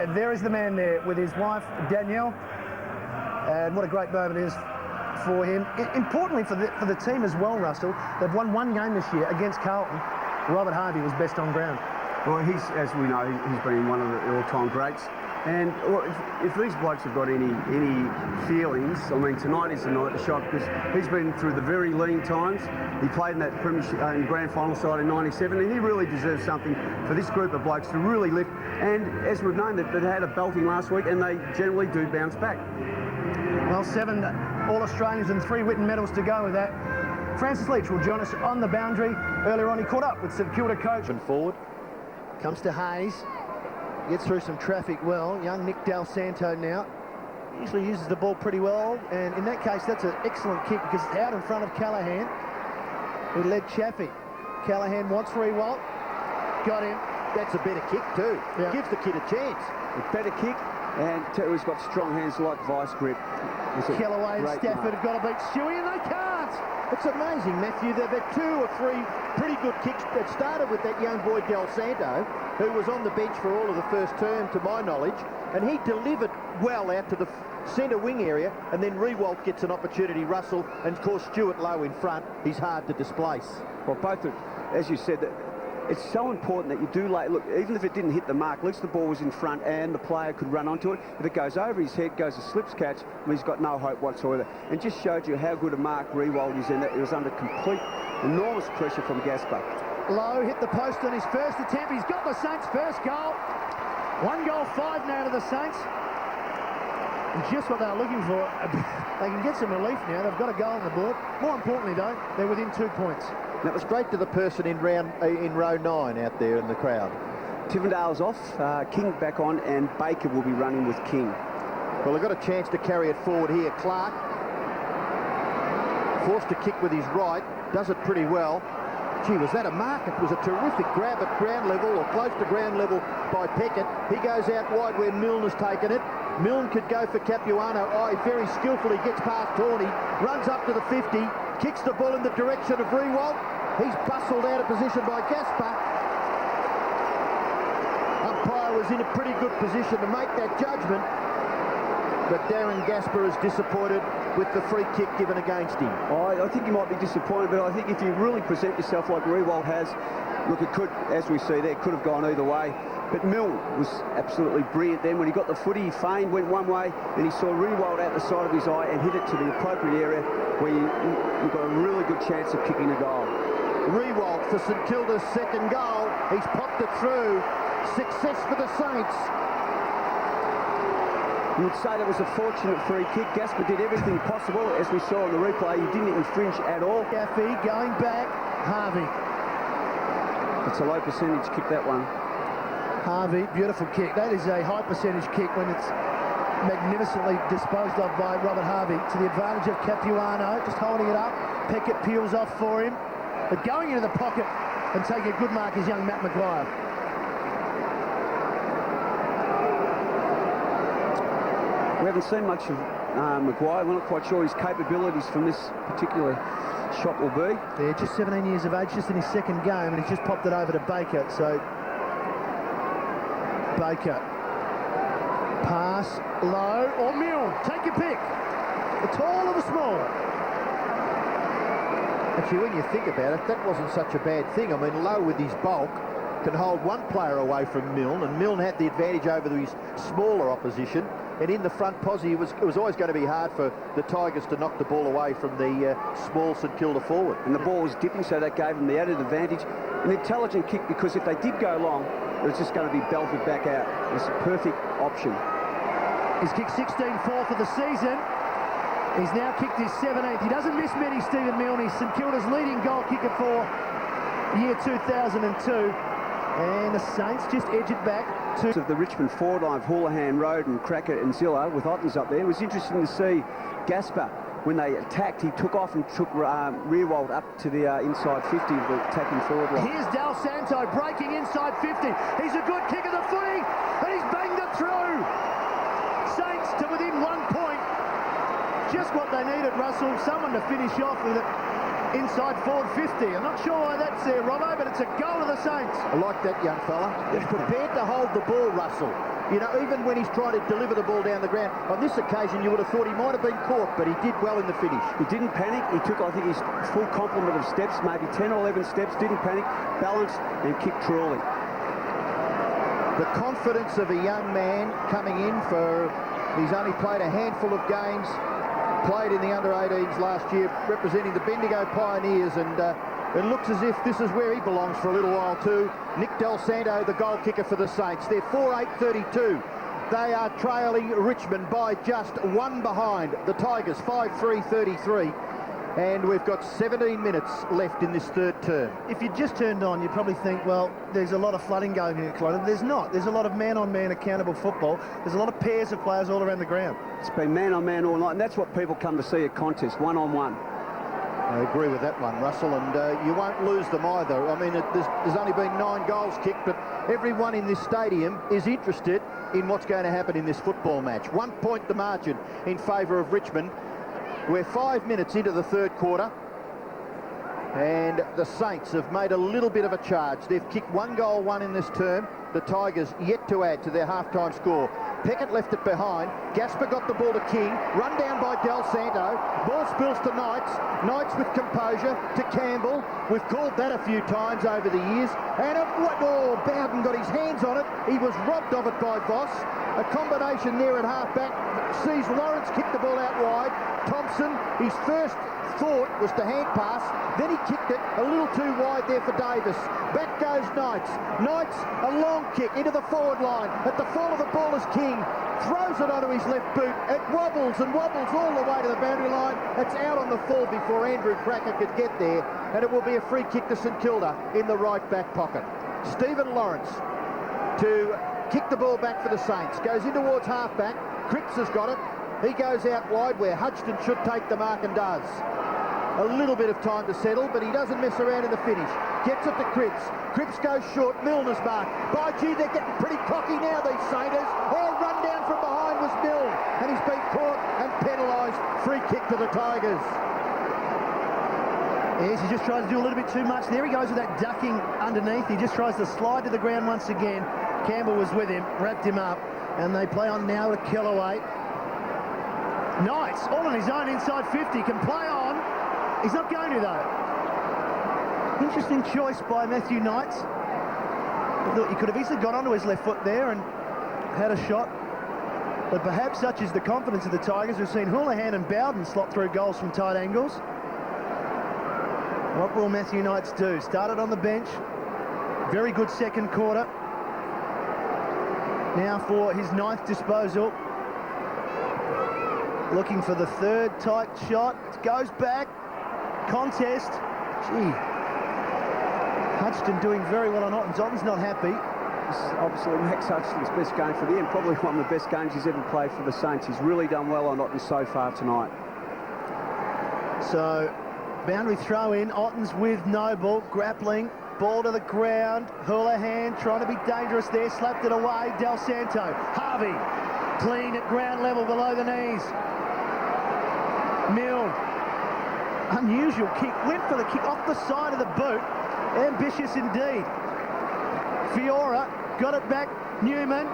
there is the man there with his wife, Danielle. And what a great moment it is for him. Importantly for the team as well, Russell, they've won one game this year against Carlton. Robert Harvey was best on ground. Well, as we know, he's been one of the all-time greats. And if these blokes have got any feelings, I mean, tonight is the night to shock, because he's been through the very lean times. He played in that Premiership grand final side in '97, and he really deserves something for this group of blokes to really lift. And as we've known, that they had a belting last week, and they generally do bounce back. Well, 7 All-Australians and 3 Whitten medals to go with that. Francis Leach will join us on the boundary. Earlier on, he caught up with St Kilda coach. And forward. Comes to Hayes. Gets through some traffic well. Young Nick Del Santo now. Usually uses the ball pretty well. And in that case, that's an excellent kick because it's out in front of Callaghan, who led Chaffee. Callaghan wants Rewalt. Got him. That's a better kick too. Yeah. Gives the kid a chance. A better kick. And he's got strong hands like vice grip. Kellaway and Stafford have got to beat Stewie, and they can't. It's amazing, Matthew. They've had 2 or 3 pretty good kicks that started with that young boy Del Santo, who was on the bench for all of the first term, to my knowledge, and he delivered well out to the centre wing area, and then Rewalt gets an opportunity, Russell, and of course Stewart low in front. He's hard to displace. Well, both, as you said, that it's so important that you do look, even if it didn't hit the mark, at least the ball was in front and the player could run onto it. If it goes over his head, goes a slips catch, well, he's got no hope whatsoever. And just showed you how good a mark Rewalt is in that. It was under complete, enormous pressure from Gaspar. Low hit the post on his first attempt. He's got the Saints' first goal. 1 goal, 5 now to the Saints. And just what they were looking for. They can get some relief now. They've got a goal on the board. More importantly, though, they're within 2 points. That was straight to the person in row 9 out there in the crowd. Tivendale's off, King back on, and Baker will be running with King. Well, they've got a chance to carry it forward here. Clark, forced to kick with his right, does it pretty well. Gee, was that a mark? It was a terrific grab at ground level, or close to ground level, by Peckett. He goes out wide where Milne has taken it. Milne could go for Capuano. Oh, very skillfully gets past Tawney, runs up to the 50, kicks the ball in the direction of Rewalt. He's bustled out of position by Gaspar. Umpire was in a pretty good position to make that judgment, but Darren Gaspar is disappointed with the free kick given against him. I think he might be disappointed, but I think if you really present yourself like Rewalt has, look, it could, as we see there, could have gone either way. But Milne was absolutely brilliant then. When he got the footy, he feigned, went one way, and he saw Rewalt out the side of his eye and hit it to the appropriate area where you've got a really good chance of kicking a goal. Rewalt for St Kilda's second goal. He's popped it through. Success for the Saints. You would say that was a fortunate free kick. Gaspar did everything possible, as we saw on the replay. He didn't infringe at all. Gaffey going back. Harvey. It's a low percentage kick, that one. Harvey, beautiful kick. That is a high percentage kick when it's magnificently disposed of by Robert Harvey to the advantage of Capuano, just holding it up. Peckett peels off for him, but going into the pocket and taking a good mark is young Matt Maguire. We haven't seen much of Maguire. We're not quite sure his capabilities from this particular shot will be. Yeah, just 17 years of age, just in his second game, and he's just popped it over to Baker. So Baker, pass low, or Milne, take your pick. The tall or the small? Actually, when you think about it, that wasn't such a bad thing. I mean, Lowe with his bulk can hold one player away from Milne, and Milne had the advantage over his smaller opposition. And in the front posse, it was always going to be hard for the Tigers to knock the ball away from the small St Kilda forward. And the ball was dipping, so that gave them the added advantage. An intelligent kick, because if they did go long, it was just going to be belted back out. It was a perfect option. He's kicked 16-4 for the season. He's now kicked his 17th. He doesn't miss many, Stephen Milne. He's St Kilda's leading goal kicker for year 2002. And the Saints just edge it back to... Of the Richmond forward line of Houlihan, Road and Cracker and Zilla with Ottens up there. It was interesting to see Gaspar, when they attacked, he took off and took Rewalt up to the inside 50 of the attacking forward line. Here's Del Santo breaking inside 50. He's a good kick of the footy, and he's banged it through. Saints to within 1 point. Just what they needed, Russell. Someone to finish off with it. Inside forward 50. I'm not sure why that's there, Robbo, but it's a goal of the Saints. I like that young fella. He's prepared to hold the ball, Russell. You know, even when he's trying to deliver the ball down the ground, on this occasion you would have thought he might have been caught, but he did well in the finish. He didn't panic. He took, I think, his full complement of steps, maybe 10 or 11 steps, didn't panic, balanced and kicked truly. The confidence of a young man coming in for, he's only played a handful of games, played in the under-18s last year, representing the Bendigo Pioneers, and it looks as if this is where he belongs for a little while too. Nick Del Santo, the goal kicker for the Saints. They're 4-8-32. They are trailing Richmond by just one behind. The Tigers 5-3-33. And we've got 17 minutes left in this third term. If you just turned on, you'd probably think, well, there's a lot of flooding going here at Kilda. There's not. There's a lot of man-on-man accountable football. There's a lot of pairs of players all around the ground. It's been man-on-man all night, and that's what people come to see at contests, one-on-one. I agree with that one, Russell, and you won't lose them either. I mean, there's only been 9 goals kicked, but everyone in this stadium is interested in what's going to happen in this football match. 1 point the margin in favour of Richmond. We're 5 minutes into the third quarter, and the Saints have made a little bit of a charge. They've kicked 1 goal, 1 in this term. The Tigers yet to add to their half-time score. Peckett left it behind. Gasper got the ball to King. Run down by Del Santo. Ball spills to Knights. Knights with composure to Campbell. We've called that a few times over the years. And Bowden got his hands on it. He was robbed of it by Voss. A combination there at half-back sees Lawrence kick the ball out wide. Thompson, his first thought was to hand pass, then he kicked it a little too wide there for Davis. Back goes Knights. Knights, a long kick into the forward line. At the fall of the ball is King. Throws it onto his left boot. It wobbles and wobbles all the way to the boundary line. It's out on the full before Andrew Cracker could get there, and it will be a free kick to St Kilda in the right back pocket. Stephen Lawrence to kick the ball back for the Saints. Goes in towards half-back. Cripps has got it. He goes out wide where Hudson should take the mark and does. A little bit of time to settle, but he doesn't mess around in the finish. Gets it to Cripps. Cripps goes short. Milner's mark. By gee, they're getting pretty cocky now, these Saints. All run down from behind was Milne, and he's been caught and penalised. Free kick to the Tigers. Yes, he just tries to do a little bit too much. There he goes with that ducking underneath. He just tries to slide to the ground once again. Campbell was with him, wrapped him up, and they play on now to Kellaway. Knights, all on his own inside 50, can play on. He's not going to, though. Interesting choice by Matthew Knights. I thought he could have easily got onto his left foot there and had a shot. But perhaps such is the confidence of the Tigers. We've seen Houlihan and Bowden slot through goals from tight angles. What will Matthew Knights do? Started on the bench. Very good second quarter. Now for his 9th disposal. Looking for the third tight shot. Goes back. Contest. Gee. Hudson doing very well on Ottens. Ottens not happy. This is obviously Max Hudson's best game for the end. Probably one of the best games he's ever played for the Saints. He's really done well on Ottens so far tonight. So, boundary throw in. Ottens with Noble. Grappling. Ball to the ground. Houlihan trying to be dangerous there. Slapped it away. Del Santo. Harvey. Clean at ground level below the knees. Milne. Unusual kick. Went for the kick off the side of the boot. Ambitious indeed. Fiora got it back. Newman.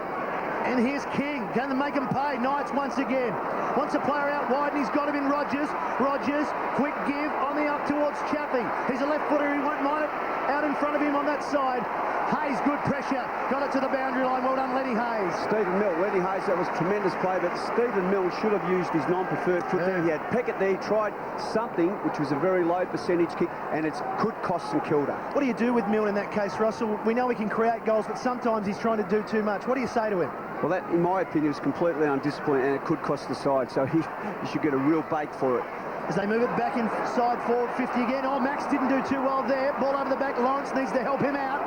And here's King. Going to make him pay. Knights once again. Wants a player out wide, and he's got him in Rogers. Rogers, quick give on the up towards Chappie. He's a left footer. He won't mind it. Out in front of him on that side. Hayes, good pressure. Got it to the boundary line. Well done, Lenny Hayes. Stephen Milne, Lenny Hayes, that was tremendous play, but Stephen Milne should have used his non-preferred foot there. He had Peckett there. He tried something, which was a very low percentage kick, and it could cost St Kilda. What do you do with Milne in that case, Russell? We know he can create goals, but sometimes he's trying to do too much. What do you say to him? Well, that, in my opinion, is completely undisciplined, and it could cost the side, so he should get a real bake for it. As they move it back inside forward 50 again. Oh, Max didn't do too well there. Ball over the back. Lawrence needs to help him out.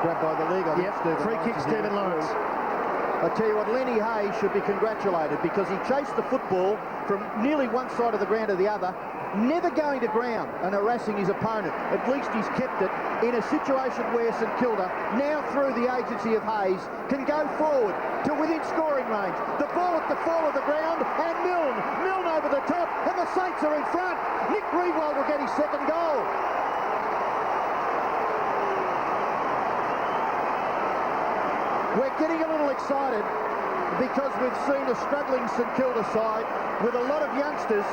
Grabbed by the leg, I think. Yep, free kick, Stephen Lawrence. I tell you what, Lenny Hayes should be congratulated because he chased the football from nearly one side of the ground to the other, never going to ground and harassing his opponent. At least he's kept it in a situation where St Kilda, now through the agency of Hayes, can go forward to within scoring range. The ball at the fall of the ground, and Milne over the top, and the Saints are in front. Nick Greenwald will get his second goal. We're getting a little excited because we've seen a struggling St Kilda side with a lot of youngsters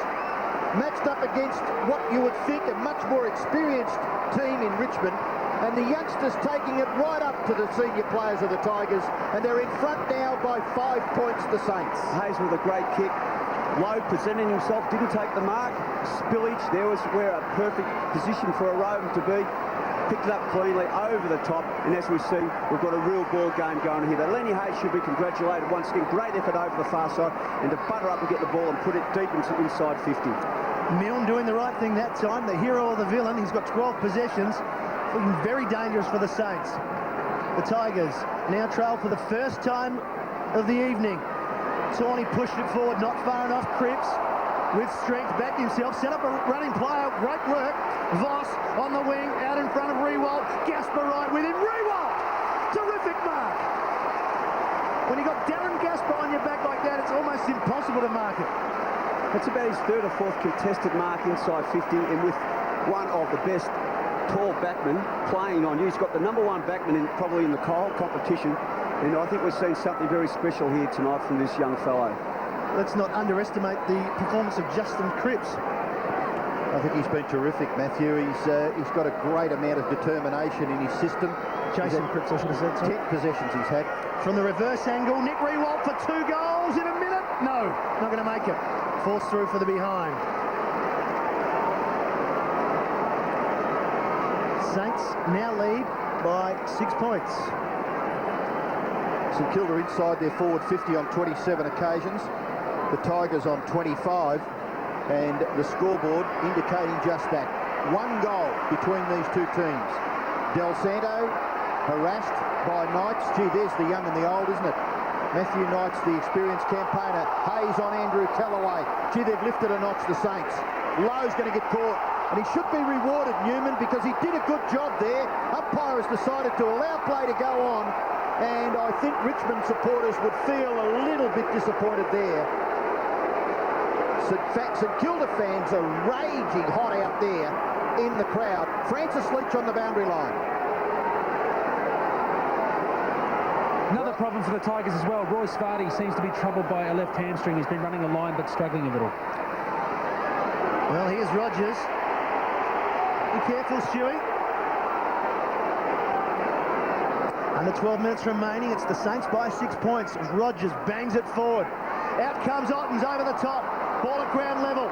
matched up against what you would think a much more experienced team in Richmond, and the youngsters taking it right up to the senior players of the Tigers, and they're in front now by 5 points to Saints. Hayes with a great kick. Lowe presenting himself, didn't take the mark. Spillage, there was where a perfect position for a Rover to be. Picked it up cleanly over the top, and as we see, we've got a real ball game going here. Lenny Hayes should be congratulated once again. Great effort over the far side, and to butter up and get the ball and put it deep into inside 50. Milne doing the right thing that time, the hero or the villain. He's got 12 possessions, looking very dangerous for the Saints. The Tigers now trail for the first time of the evening. Tawney pushed it forward, not far enough. Cripps with strength, backed himself, set up a running player, great work. Voss on the wing, out in front of Rewalt. Gasper right with him, Rewalt! Terrific mark! When you got Darren Gasper on your back like that, it's almost impossible to mark it. That's about his third or fourth contested mark inside 50, and with one of the best tall backmen playing on you. He's got the number one backman probably in the whole competition, and I think we're seeing something very special here tonight from this young fellow. Let's not underestimate the performance of Justin Cripps. I think he's been terrific, Matthew. He's got a great amount of determination in his system. Jason Cripps, I should have said. 10 possessions he's had. From the reverse angle, Nick Rewalt for 2 goals in a minute. No, not going to make it. Forced through for the behind. Saints now lead by 6 points. St Kilda inside their forward 50 on 27 occasions. The Tigers on 25. And the scoreboard indicating just that. 1 goal between these two teams. Del Santo harassed by Knights. Gee, there's the young and the old, isn't it? Matthew Knights, the experienced campaigner. Hayes on Andrew Callaway. Gee, they've lifted a notch, the Saints. Lowe's going to get caught. And he should be rewarded, Newman, because he did a good job there. Umpire has decided to allow play to go on. And I think Richmond supporters would feel a little bit disappointed there. St Kilda fans are raging hot out there in the crowd. Francis Leach on the boundary line. Another problem for the Tigers as well. Royce Vardy seems to be troubled by a left hamstring. He's been running a line but struggling a little. Well, here's Rogers. Be careful, Stewie. Under 12 minutes remaining. It's the Saints by 6 points as Rogers bangs it forward. Out comes Ottens over the top. Ball at ground level.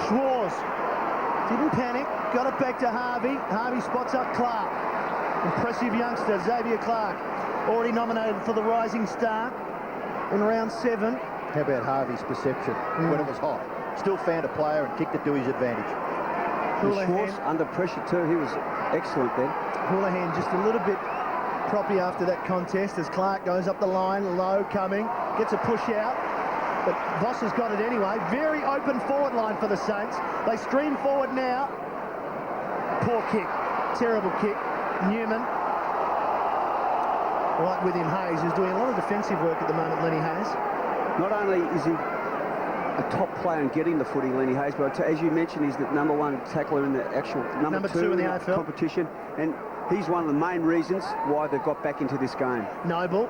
Schwarz didn't panic. Got it back to Harvey. Harvey spots up Clark. Impressive youngster, Xavier Clark. Already nominated for the Rising Star in round 7. How about Harvey's perception when it was hot? Still found a player and kicked it to his advantage. Schwarz under pressure too. He was excellent then. Houlihan just a little bit proppy after that contest as Clark goes up the line. Low coming. Gets a push out. But Voss has got it anyway. Very open forward line for the Saints. They stream forward now. Poor kick. Terrible kick. Newman. Right with him, Hayes, who's doing a lot of defensive work at the moment, Lenny Hayes. Not only is he a top player in getting the footy, Lenny Hayes, but as you mentioned, he's the number one tackler in the actual number two in the AFL competition. And he's one of the main reasons why they've got back into this game. Noble.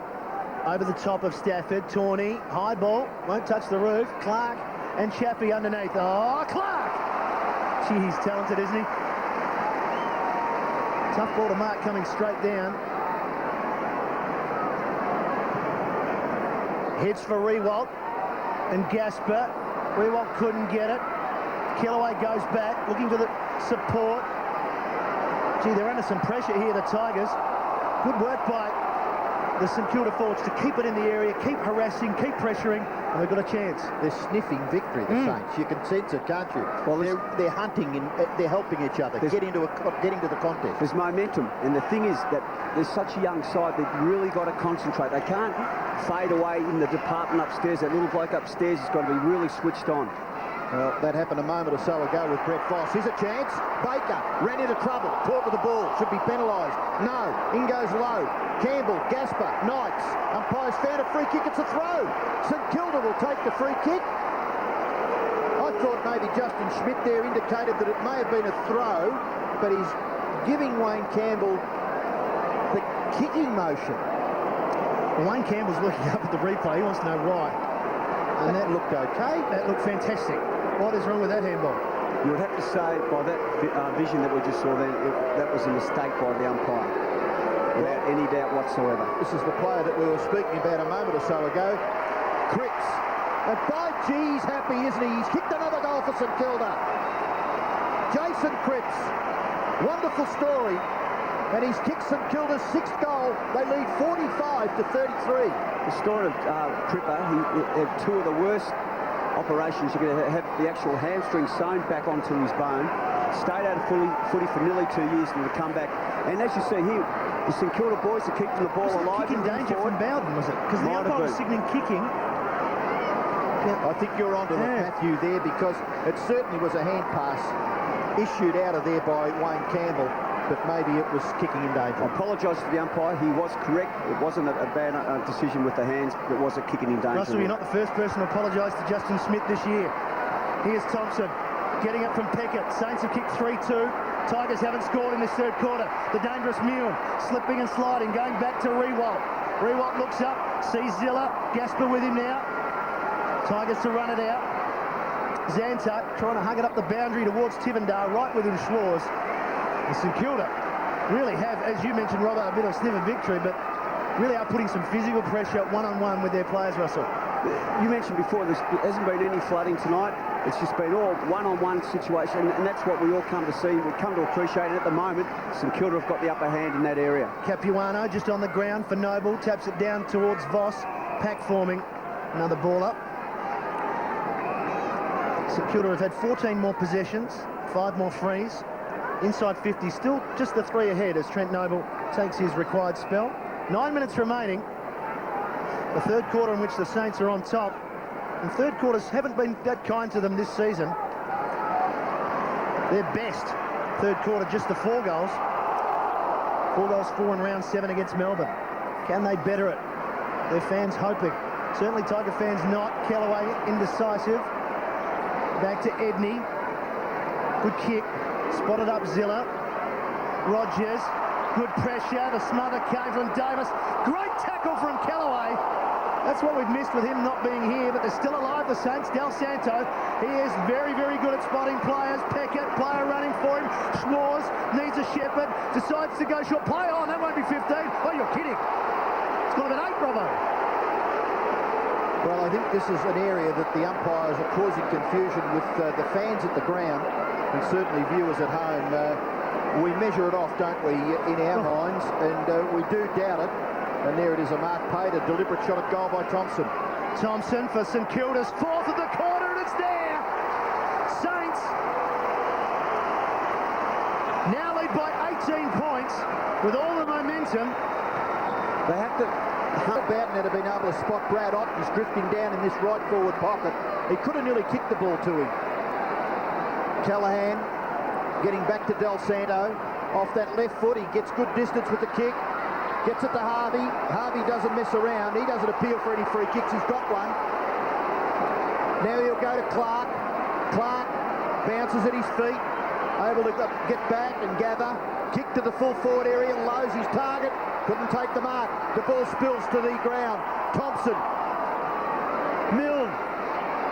Over the top of Stafford, Tawney, high ball, won't touch the roof. Clark and Chappie underneath. Oh, Clark! Gee, he's talented, isn't he? Tough ball to mark coming straight down. Hits for Rewalt and Gasper. Rewalt couldn't get it. Kellaway goes back, looking for the support. Gee, they're under some pressure here, the Tigers. Good work by the St Kilda forwards to keep it in the area, keep harassing, keep pressuring, and they've got a chance. They're sniffing victory, the Saints. You can sense it, can't you? Well, they're hunting and they're helping each other, getting to the contest. There's momentum, and the thing is that there's such a young side they've really got to concentrate. They can't fade away in the department upstairs. That little bloke upstairs has got to be really switched on. Well, that happened a moment or so ago with Brett Voss. Here's a chance. Baker ran into trouble. Caught with the ball. Should be penalised. No. In goes Lowe. Campbell, Gasper, Knights. Umpires found a free kick. It's a throw. St Kilda will take the free kick. I thought maybe Justin Schmidt there indicated that it may have been a throw, but he's giving Wayne Campbell the kicking motion. Well, Wayne Campbell's looking up at the replay. He wants to know why. And that looked okay. That looked fantastic. What is wrong with that handball? You would have to say, by that vision that we just saw then, that was a mistake by the umpire, without any doubt whatsoever. This is the player that we were speaking about a moment or so ago, Cripps. And by gee, he's happy, isn't he? He's kicked another goal for St Kilda. Jason Cripps, wonderful story. And he's kicked St Kilda's 6th goal. They lead 45-33. The story of Cripper, he had 2 of the worst operations. You're going to have the actual hamstring sewn back onto his bone. Stayed out of footy for nearly 2 years and to come back. And as you see here, the St Kilda boys are keeping the ball alive. Kicking danger from Bowden, was it? Because the umpire was signalling kicking. I think you're onto the Matthew there, because it certainly was a hand pass issued out of there by Wayne Campbell, but maybe it was kicking in danger. I apologise to the umpire. He was correct. It wasn't a bad decision with the hands. It was a kicking in danger. Russell, you're not the first person to apologise to Justin Smith this year. Here's Thompson getting it from Peckett. Saints have kicked 3-2. Tigers haven't scored in this 3rd quarter. The dangerous Mule slipping and sliding, going back to Rewalt. Rewalt looks up, sees Zilla. Gasper with him now. Tigers to run it out. Zanto trying to hug it up the boundary towards Tivendale, right within Schwarz. And St Kilda really have, as you mentioned, Robert, a bit of a sniff of victory, but really are putting some physical pressure one-on-one with their players, Russell. You mentioned before, there hasn't been any flooding tonight. It's just been all one-on-one situation, and that's what we all come to see. We've come to appreciate it at the moment. St Kilda have got the upper hand in that area. Capuano just on the ground for Noble, taps it down towards Voss. Pack forming, another ball up. St Kilda have had 14 more possessions, 5 more frees. Inside 50, still just the 3 ahead as Trent Noble takes his required spell. 9 minutes remaining. The 3rd quarter in which the Saints are on top. And 3rd quarters haven't been that kind to them this season. Their best 3rd quarter, just the 4 goals. 4 goals, 4 in round 7 against Melbourne. Can they better it? Their fans hoping. Certainly Tiger fans not. Kellaway indecisive. Back to Edney. Good kick. Spotted up Zilla. Rogers. Good pressure. The smother came from Davis. Great tackle from Kellaway. That's what we've missed with him not being here, but they're still alive, the Saints. Del Santo, he is very, very good at spotting players. Peckett, player running for him. Schwarz needs a shepherd. Decides to go short. Play on. That won't be 15. Oh, you're kidding. It's got about 8, Robbo. Well, I think this is an area that the umpires are causing confusion with the fans at the ground, and certainly viewers at home. We measure it off, don't we, in our minds, and we do doubt it. And there it is, a mark paid, a deliberate shot at goal by Thompson. Thompson for St Kilda's 4th at the corner, and it's there. Saints now lead by 18 points with all the momentum. They have to... Bowden had been able to spot Brad Ottens drifting down in this right forward pocket. He could have nearly kicked the ball to him. Callahan getting back to Del Santo. Off that left foot, he gets good distance with the kick. Gets it to Harvey. Harvey doesn't mess around. He doesn't appeal for any free kicks. He's got one. Now he'll go to Clark. Clark bounces at his feet. Able to get back and gather. Kick to the full forward area. Lows his target. Couldn't take the mark. The ball spills to the ground. Thompson. Milne.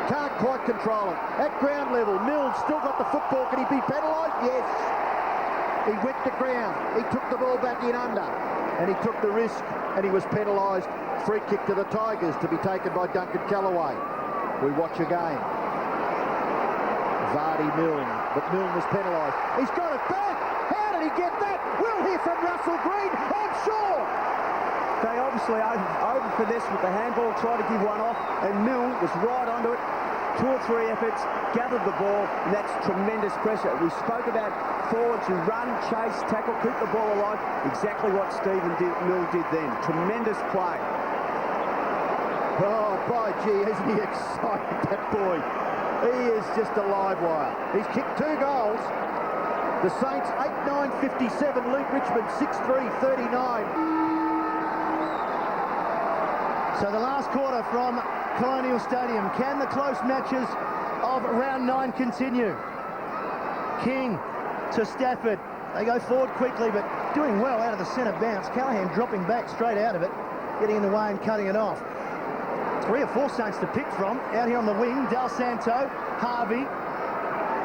Can't quite control it. At ground level, Milne still got the football. Can he be penalised? Yes. He went to ground. He took the ball back in under. And he took the risk, and he was penalised. Free kick to the Tigers to be taken by Duncan Kellaway. We watch again. Vardy Milne, but Milne was penalised. He's got it back. How did he get that? We'll hear from Russell Green. I'm sure. They obviously over-finessed with the handball, tried to give one off, and Milne was right onto it. 2 or 3 efforts, gathered the ball, and that's tremendous pressure. We spoke about forwards who run, chase, tackle, keep the ball alive. Exactly what Milne did then. Tremendous play. Oh, by gee, isn't he excited, that boy? He is just a live wire. He's kicked 2 goals. The Saints 8-9-57, lead Richmond 6-3-39. So the last quarter from Colonial Stadium. Can the close matches of round 9 continue? King to Stafford. They go forward quickly, but doing well out of the centre bounce. Callahan dropping back straight out of it. getting in the way and cutting it off. 3 or 4 Saints to pick from. Out here on the wing, Del Santo, Harvey,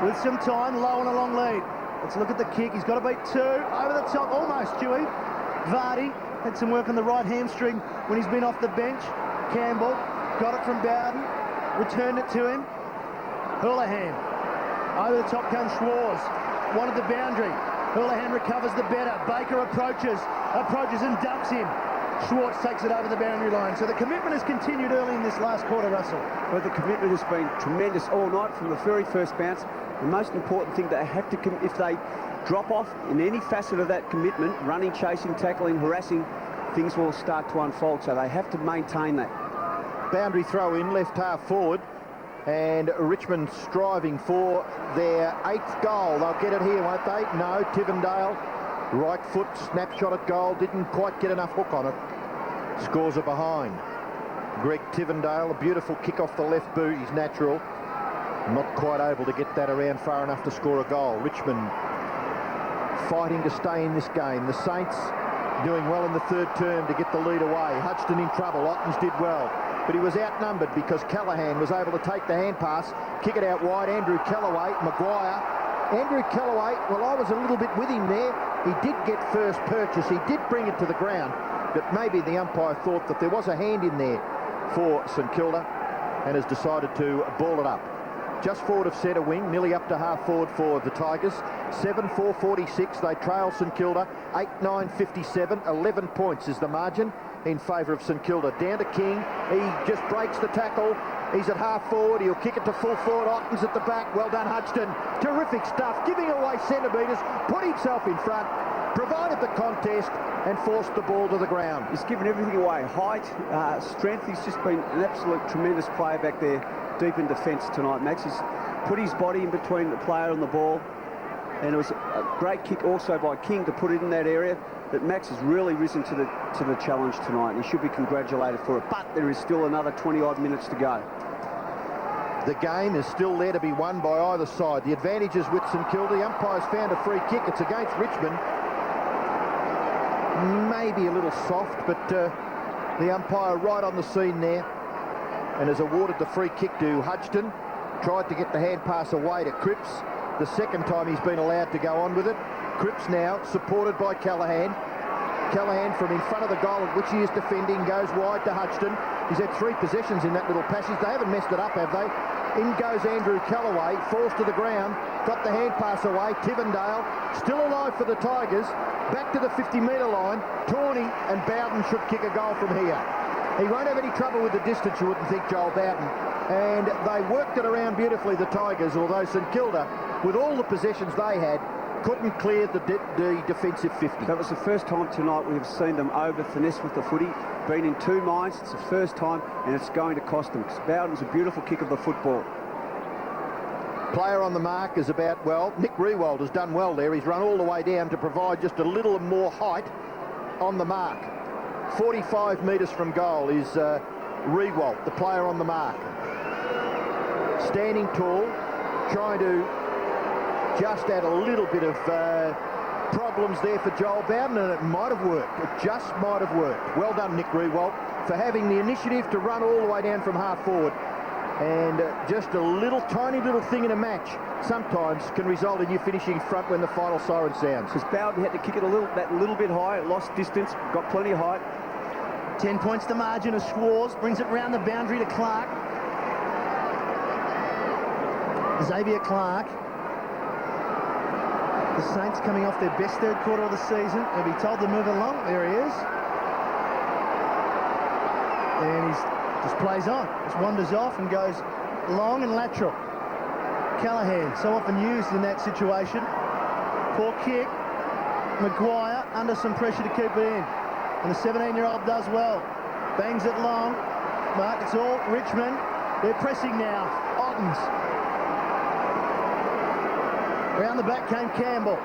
with some time, low and a long lead. Let's look at the kick. He's got to beat 2. Over the top, almost, Stewie. Vardy had some work on the right hamstring when he's been off the bench. Campbell got it from Bowden, returned it to him. Houlihan. Over the top comes Schwarz. Wanted the boundary. Houlihan recovers the better. Baker approaches and dumps him. Schwarz takes it over the boundary line. So the commitment has continued early in this last quarter, Russell. Well, the commitment has been tremendous all night from the very first bounce. The most important thing, they have to, if they drop off in any facet of that commitment, running, chasing, tackling, harassing, things will start to unfold. So they have to maintain that. Boundary throw in, left half forward. And Richmond striving for their 8th goal. They'll get it here, won't they? No, Tivendale, right foot, snapshot at goal, didn't quite get enough hook on it. Scores are behind. Greg Tivendale, a beautiful kick off the left boot, he's natural. Not quite able to get that around far enough to score a goal. Richmond fighting to stay in this game. The Saints doing well in the 3rd term to get the lead away. Hudson in trouble, Ottens did well. But he was outnumbered because Callaghan was able to take the hand pass, kick it out wide. Andrew Kellaway, Maguire. Andrew Kellaway, well, I was a little bit with him there. He did get first purchase. He did bring it to the ground. But maybe the umpire thought that there was a hand in there for St Kilda and has decided to ball it up. Just forward of centre wing, nearly up to half forward for the Tigers. 7-4-46, they trail St Kilda. 8-9-57, 11 points is the margin in favour of St Kilda. Down to King, he just breaks the tackle. He's at half forward, he'll kick it to full forward. Ottens at the back, well done Hudson. Terrific stuff, giving away centimetres, put himself in front, provided the contest and forced the ball to the ground. He's given everything away. Height, strength, he's just been an absolute tremendous player back there, deep in defence tonight, Max. He's put his body in between the player and the ball. And it was a great kick also by King to put it in that area. But Max has really risen to the challenge tonight, and he should be congratulated for it. But there is still another 20-odd minutes to go. The game is still there to be won by either side. The advantage is with St Kilda. The umpire's found a free kick. It's against Richmond. Maybe a little soft, but the umpire right on the scene there and has awarded the free kick to Hudson. Tried to get the hand pass away to Cripps. The second time he's been allowed to go on with it. Cripps now supported by Callaghan. Callaghan from in front of the goal at which he is defending goes wide to Hudson. He's had 3 possessions in that little passage. They haven't messed it up, have they? In goes Andrew Callaway, falls to the ground, got the hand pass away. Tivendale still alive for the Tigers. Back to the 50-metre line. Tawney and Bowden should kick a goal from here. He won't have any trouble with the distance, you wouldn't think, Joel Bowden. And they worked it around beautifully, the Tigers, although St Kilda, with all the possessions they had, couldn't clear the defensive 50. That was the first time tonight we have seen them over finesse with the footy. Been in 2 minds, it's the first time, and it's going to cost them. Because Bowden's a beautiful kick of the football. Player on the mark is about, well, Nick Riewoldt has done well there. He's run all the way down to provide just a little more height on the mark. 45 metres from goal is Riewoldt, the player on the mark. Standing tall, trying to just add a little bit of problems there for Joel Bowden, and it might have worked. It just might have worked. Well done, Nick Riewoldt, for having the initiative to run all the way down from half forward. And just a little, tiny little thing in a match sometimes can result in you finishing front when the final siren sounds. Because Bowden had to kick it that little bit high, lost distance, got plenty of height. 10 points the margin as Schwarz brings it round the boundary to Clark. Xavier Clark. The Saints coming off their best 3rd quarter of the season. They'll be told to move along. There he is. And he just plays on. Just wanders off and goes long and lateral. Callaghan, so often used in that situation. Poor kick. Maguire under some pressure to keep it in. And the 17-year-old does well. Bangs it long. But it's all Richmond. They're pressing now. Ottens. Round the back came Campbell.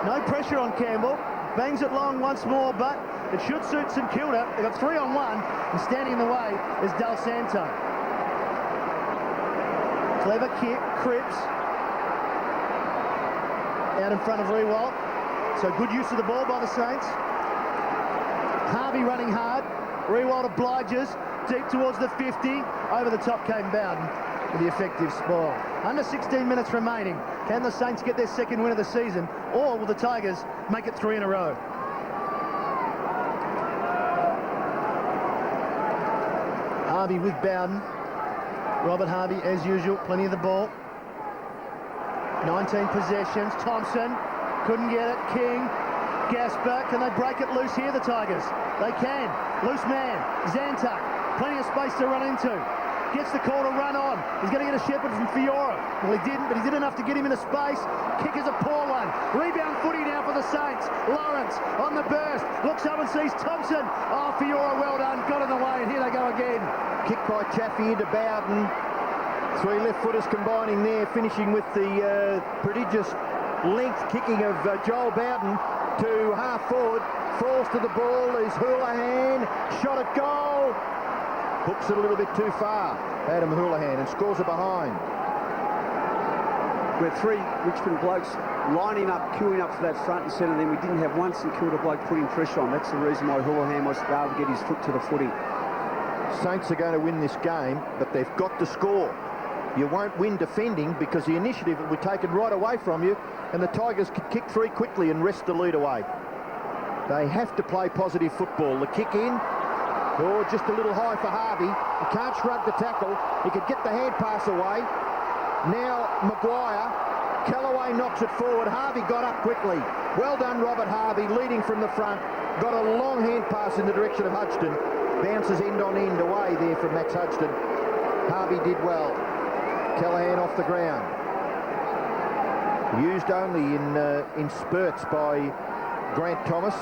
No pressure on Campbell. Bangs it long once more, but it should suit St Kilda. They've got 3 on 1, and standing in the way is Del Santo. Clever kick, Cripps. Out in front of Riewoldt. So good use of the ball by the Saints. Harvey running hard. Rewald obliges, deep towards the 50. Over the top came Bowden with the effective spoil. Under 16 minutes remaining. Can the Saints get their second win of the season, or will the Tigers make it 3 in a row? Harvey with Bowden. Robert Harvey, as usual, plenty of the ball. 19 possessions. Thompson couldn't get it. King, Gasper. Can they break it loose here, the Tigers? They can. Loose man. Zantuck. Plenty of space to run into. Gets the call to run on. He's going to get a shepherd from Fiora. Well, he didn't, but he did enough to get him into space. Kick is a poor one. Rebound footy now for the Saints. Lawrence on the burst. Looks up and sees Thompson. Oh, Fiora, well done. Got in the way, and here they go again. Kick by Chaffee into Bowden. 3 left-footers combining there, finishing with the prodigious length kicking of Joel Bowden to half-forward. Falls to the ball. Is Houlihan. Shot at goal. Hooks it a little bit too far, Adam Houlihan, and scores it behind. We're 3 Richmond blokes lining up, queuing up for that front and centre, then we didn't have one St Kilda bloke putting pressure on. That's the reason why Houlihan was able to get his foot to the footy. Saints are going to win this game, but they've got to score. You won't win defending because the initiative will be taken right away from you, and the Tigers can kick 3 quickly and wrest the lead away. They have to play positive football. The kick in. Oh, just a little high for Harvey. He can't shrug the tackle. He could get the hand pass away. Now Maguire. Callaway knocks it forward. Harvey got up quickly. Well done, Robert Harvey, leading from the front. Got a long hand pass in the direction of Hodgson. Bounces end on end away there from Max Hodgson. Harvey did well. Callaghan off the ground. Used only in spurts by Grant Thomas.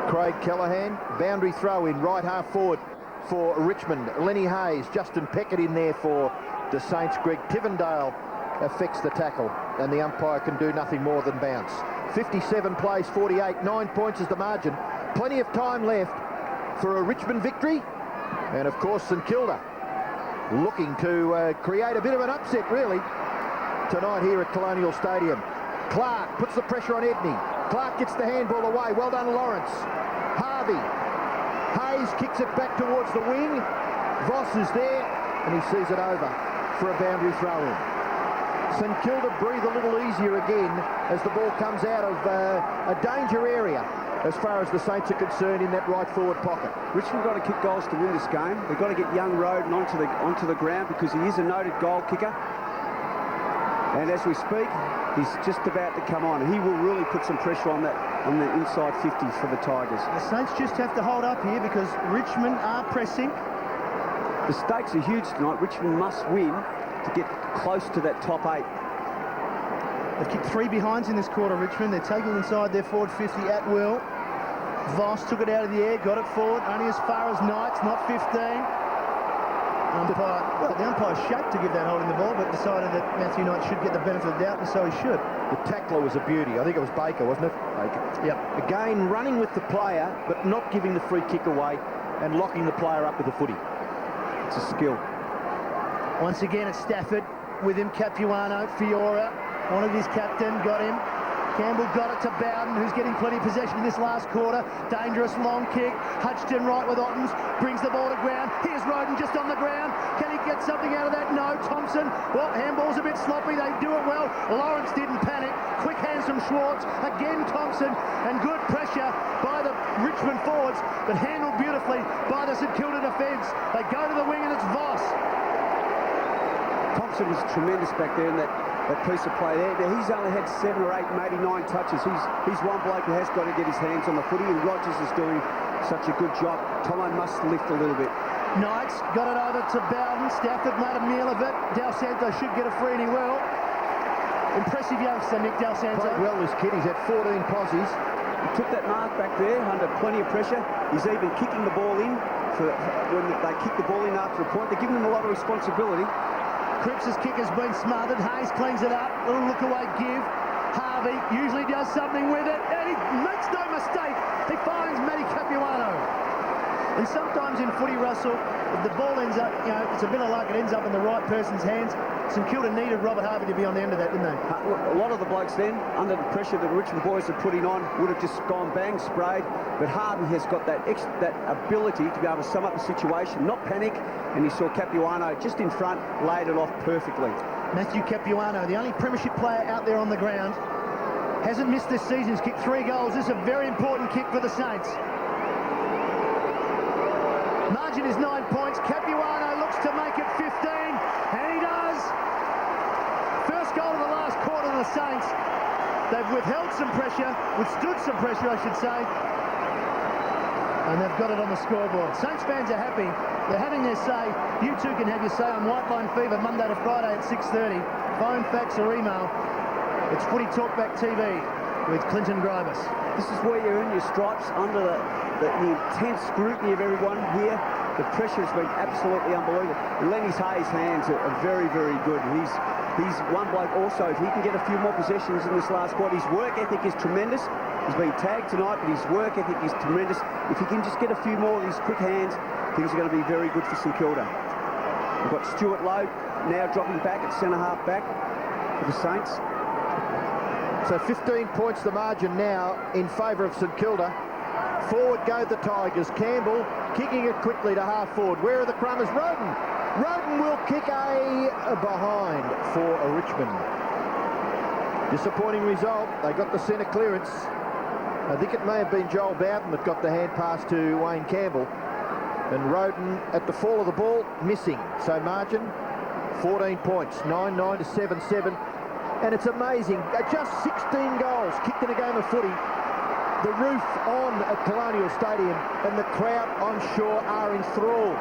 Craig Callaghan, boundary throw in right half forward for Richmond. Lenny Hayes, Justin Peckett in there for the Saints. Greg Tivendale affects the tackle, and the umpire can do nothing more than bounce. 57 plays 48, 9 points is the margin. Plenty of time left for a Richmond victory, and of course St Kilda looking to create a bit of an upset really tonight here at Colonial Stadium. Clark puts the pressure on Edney. Clark gets the handball away. Well done, Lawrence. Harvey. Hayes kicks it back towards the wing. Voss is there, and he sees it over for a boundary throw-in. St Kilda breathe a little easier again as the ball comes out of a danger area as far as the Saints are concerned in that right forward pocket. Richmond got to kick goals to win this game. They've got to get young Roden onto the ground because he is a noted goal kicker. And as we speak, he's just about to come on. He will really put some pressure on the inside 50 for the Tigers. The Saints just have to hold up here because Richmond are pressing. The stakes are huge tonight. Richmond must win to get close to that top 8. They've kicked 3 behinds in this quarter, Richmond. They're taking inside their forward 50 at will. Voss took it out of the air, got it forward, only as far as Knights, not 15. The umpire's shaped to give that holding the ball, but decided that Matthew Knight should get the benefit of the doubt, and so he should. The tackler was a beauty. I think it was Baker, wasn't it? Baker. Yep. Again, running with the player, but not giving the free kick away and locking the player up with the footy. It's a skill. Once again at Stafford, with him Capuano, Fiora, wanted his captain, got him. Campbell got it to Bowden, who's getting plenty of possession in this last quarter. Dangerous long kick. Hutchton right with Ottens, brings the ball to ground. Here's Roden just on the ground. Can he get something out of that? No. Thompson, well, handball's a bit sloppy. They do it well. Lawrence didn't panic. Quick hands from Schwartz. Again Thompson, and good pressure by the Richmond forwards, but handled beautifully by the St Kilda defence. They go to the wing and it's Voss. Thompson was tremendous back there in that piece of play there. He's only had 7 or 8, maybe 9 touches. He's one bloke who has got to get his hands on the footy, and Rogers is doing such a good job. Tomo must lift a little bit. Knights got it over to Bowden. Stafford made a meal of it. Del Santo should get a free, and he will. Impressive youngster, Nick Del Santo. Played well, this kid. He's had 14 posies. He took that mark back there under plenty of pressure. He's even kicking the ball in when they kick the ball in after a point. They're giving him a lot of responsibility. Cripps' kick has been smothered. Hayes cleans it up. Little look away give. Harvey usually does something with it, and he makes no mistake. He finds Matty Capuano. And sometimes in footy, Russell, if the ball ends up, you know, it's a bit of luck, it ends up in the right person's hands. St Kilda needed Robert Harvey to be on the end of that, didn't they? A lot of the blokes then, under the pressure that the Richmond boys are putting on, would have just gone bang, sprayed. But Harvey has got that ability to be able to sum up the situation, not panic. And you saw Capuano just in front, laid it off perfectly. Matthew Capuano, the only premiership player out there on the ground, hasn't missed this season. He's kicked 3 goals. This is a very important kick for the Saints. Margin is 9 points. Capuano looks to make it 15, and he does. First goal of the last quarter of the Saints. They've withheld some pressure, withstood some pressure, I should say, and they've got it on the scoreboard. Saints fans are happy. They're having their say. You too can have your say on White Line Fever, Monday to Friday at 6:30. Phone, fax or email. It's Footy Talkback TV with Clinton Gribus. This is where you earn your stripes under the intense scrutiny of everyone here. The pressure has been absolutely unbelievable. And Lenny's Hayes' hands are very, very good. He's one bloke also. If he can get a few more possessions in this last quarter, his work ethic is tremendous. He's been tagged tonight, but his work ethic is tremendous. If he can just get a few more of these quick hands, things are going to be very good for St Kilda. We've got Stuart Lowe now dropping back at centre-half back for the Saints. So 15 points the margin now in favour of St Kilda. Forward go the Tigers. Campbell kicking it quickly to half forward. Where are the crummers? Roden. Roden will kick a behind for Richmond. Disappointing result. They got the centre clearance. I think it may have been Joel Bowden that got the hand pass to Wayne Campbell. And Roden at the fall of the ball, missing. So margin, 14 points, 9-9 to 7-7. And it's amazing, just 16 goals kicked in a game of footy. The roof on at Colonial Stadium, and the crowd, I'm sure, are enthralled.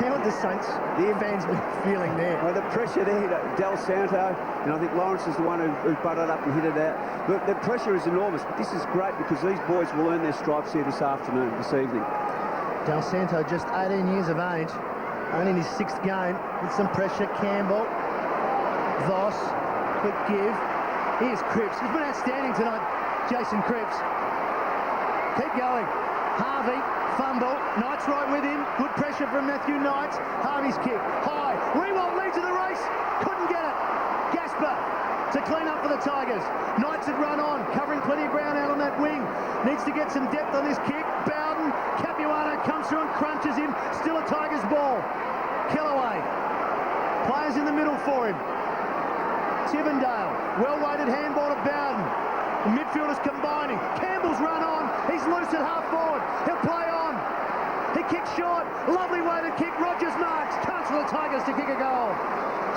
How would the Saints, their fans, be feeling there? Well, the pressure there, Del Santo, and I think Lawrence is the one who butted up and hit it out. Look, the pressure is enormous, but this is great because these boys will earn their stripes here this afternoon, this evening. Del Santo, just 18 years of age, only in his 6th game, with some pressure. Campbell, Voss, quick give. Here's Cripps. He's been outstanding tonight, Jason Cripps. Keep going. Harvey, fumble. Knight's right with him. Good pressure from Matthew Knight. Harvey's kick, high. Rewalt leads to the race. Couldn't get it. Gasper to clean up for the Tigers. Knights had run on, covering plenty of ground out on that wing. Needs to get some depth on this kick. Bowden, Capuano comes through and crunches him. Still a Tigers ball. Kellaway. Players in the middle for him. Tivendale, well-weighted handball to Bowden. The midfielders combining. Campbell's run on. He's loose at half forward. He'll play on. He kicks short. Lovely weighted kick. Rogers marks. Chance for the Tigers to kick a goal.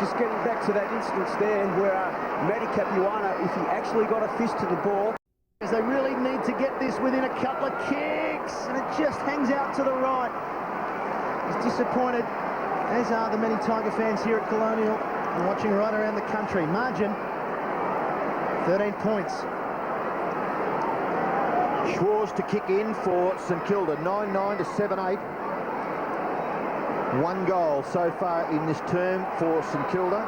Just getting back to that instance there where Matty Capuano, if he actually got a fist to the ball. They really need to get this within a couple of kicks, and it just hangs out to the right. He's disappointed, as are the many Tiger fans here at Colonial and watching right around the country. Margin, 13 points. Schwarz to kick in for St Kilda, 9-9 to 7-8. 1 goal so far in this term for St Kilda.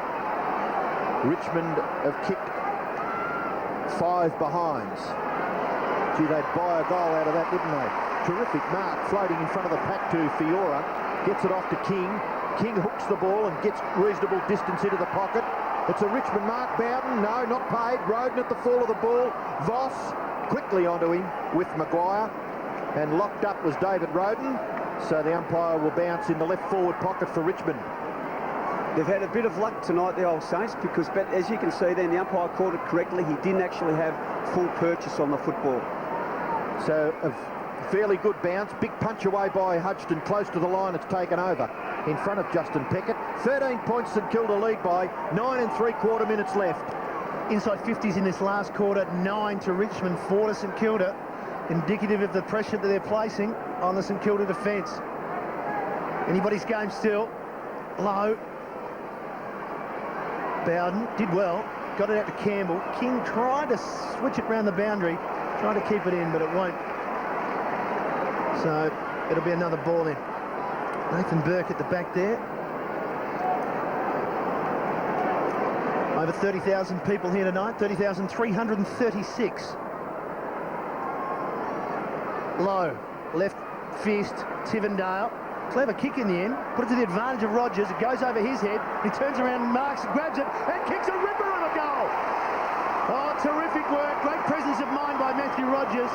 Richmond have kicked 5 behinds. Gee, they'd buy a goal out of that, wouldn't they? Terrific mark floating in front of the pack to Fiora. Gets it off to King. King hooks the ball and gets reasonable distance into the pocket. It's a Richmond mark. Bowden, no, not paid. Roden at the fall of the ball. Voss quickly onto him with Maguire. And locked up was David Roden. So the umpire will bounce in the left forward pocket for Richmond. They've had a bit of luck tonight, the old Saints, because as you can see then, the umpire called it correctly. He didn't actually have full purchase on the football. So a fairly good bounce. Big punch away by Hudson. Close to the line, it's taken over in front of Justin Peckett. 13 points St Kilda lead by 9 3/4 minutes left. Inside 50s in this last quarter. 9 to Richmond, 4 to St Kilda. Indicative of the pressure that they're placing on the St Kilda defence. Anybody's game still. Low. Bowden did well, got it out to Campbell. King tried to switch it round the boundary, tried to keep it in, but it won't. So it'll be another ball in. Nathan Burke at the back there. Over 30,000 people here tonight, 30,336. Low, left red-fist Tivendale. Clever kick in the end. Put it to the advantage of Rogers. It goes over his head. He turns around and marks, grabs it, and kicks a ripper of a goal. Oh, terrific work. Great presence of mind by Matthew Rogers.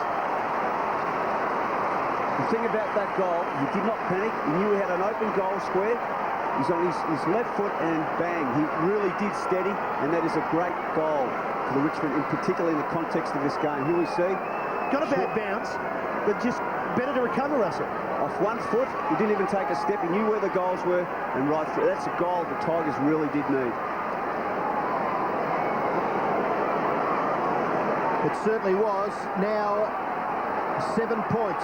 The thing about that goal, he did not panic. He knew he had an open goal square. He's on his left foot and bang. He really did steady, and that is a great goal for the Richmond, in particular in the context of this game. Here we see. Got a bad bounce, but just better to recover, Russell. Off 1 foot, he didn't even take a step. He knew where the goals were, and right through. That's a goal the Tigers really did need. It certainly was. Now 7 points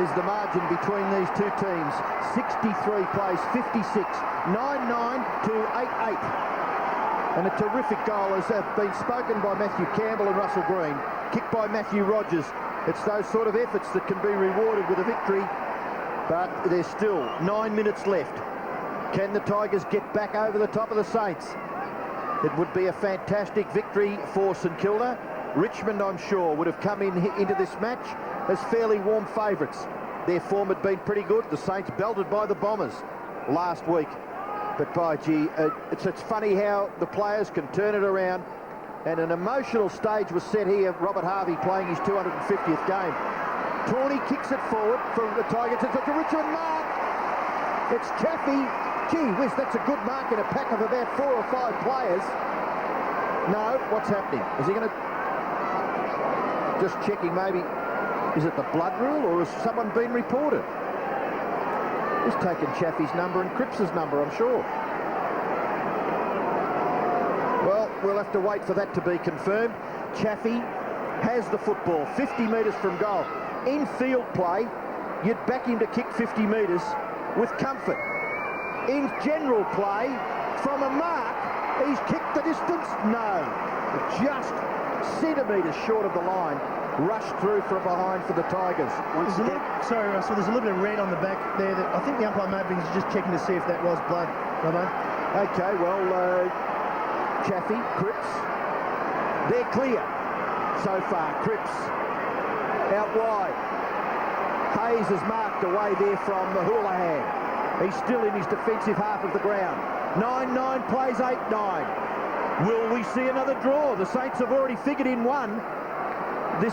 is the margin between these two teams. 63 plays 56, 9-9 to 8-8. And a terrific goal has been spoken by Matthew Campbell and Russell Green, kicked by Matthew Rogers. It's those sort of efforts that can be rewarded with a victory, but there's still 9 minutes left. Can the Tigers get back over the top of the Saints? It would be a fantastic victory for St Kilda. Richmond, I'm sure, would have come into this match as fairly warm favourites. Their form had been pretty good. The Saints belted by the Bombers last week. But by gee, it's funny how the players can turn it around. And an emotional stage was set here. Robert Harvey playing his 250th game. Tawney kicks it forward for the Tigers. It's a Richmond mark. It's Chaffee. Gee whiz, that's a good mark in a pack of about 4 or 5 players. No, what's happening? Is he going to... Just checking maybe, is it the blood rule or has someone been reported? He's taken Chaffee's number and Cripps's number, I'm sure. Well, we'll have to wait for that to be confirmed. Chaffee has the football, 50 metres from goal. In field play, you'd back him to kick 50 metres with comfort. In general play, from a mark, he's kicked the distance? No, just centimetres short of the line, rushed through from behind for the Tigers. Sorry, Russell, there's a little bit of red on the back there. I think the umpire may have been just checking to see if that was blood. Okay, well, Chaffee, Cripps, they're clear so far. Cripps out wide. Hayes is marked away there from Houlihan. He's still in his defensive half of the ground. 9-9 plays 8-9. Will we see another draw? The Saints have already figured in one this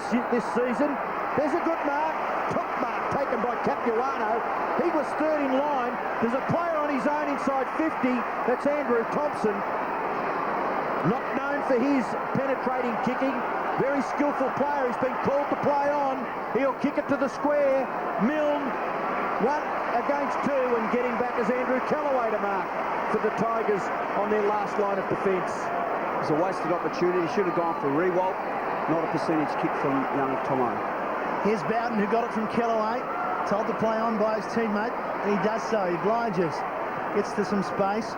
season. There's a good mark. Top mark taken by Capuano. He was third in line. There's a player on his own inside 50. That's Andrew Thompson. Not known for his penetrating kicking. Very skillful player. He's been called to play on. He'll kick it to the square. Milne, 1 against 2, and getting back as Andrew Callaway to mark for the Tigers on their last line of defence. It's a wasted opportunity. He should have gone for a re-walt, not a percentage kick from young Tomo. Here's Bowden, who got it from Callaway, told to play on by his teammate, and he does so. He obliges, gets to some space.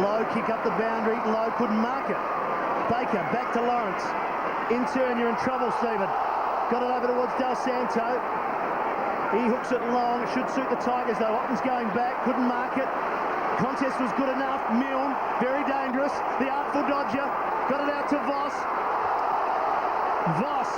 Low kick up the boundary. Low couldn't mark it. Baker back to Lawrence. In turn, you're in trouble, Stephen. Got it over towards Del Santo. He hooks it long. It should suit the Tigers, though. Otten's going back, couldn't mark it. Contest was good enough. Milne, very dangerous. The artful dodger, got it out to Voss. Voss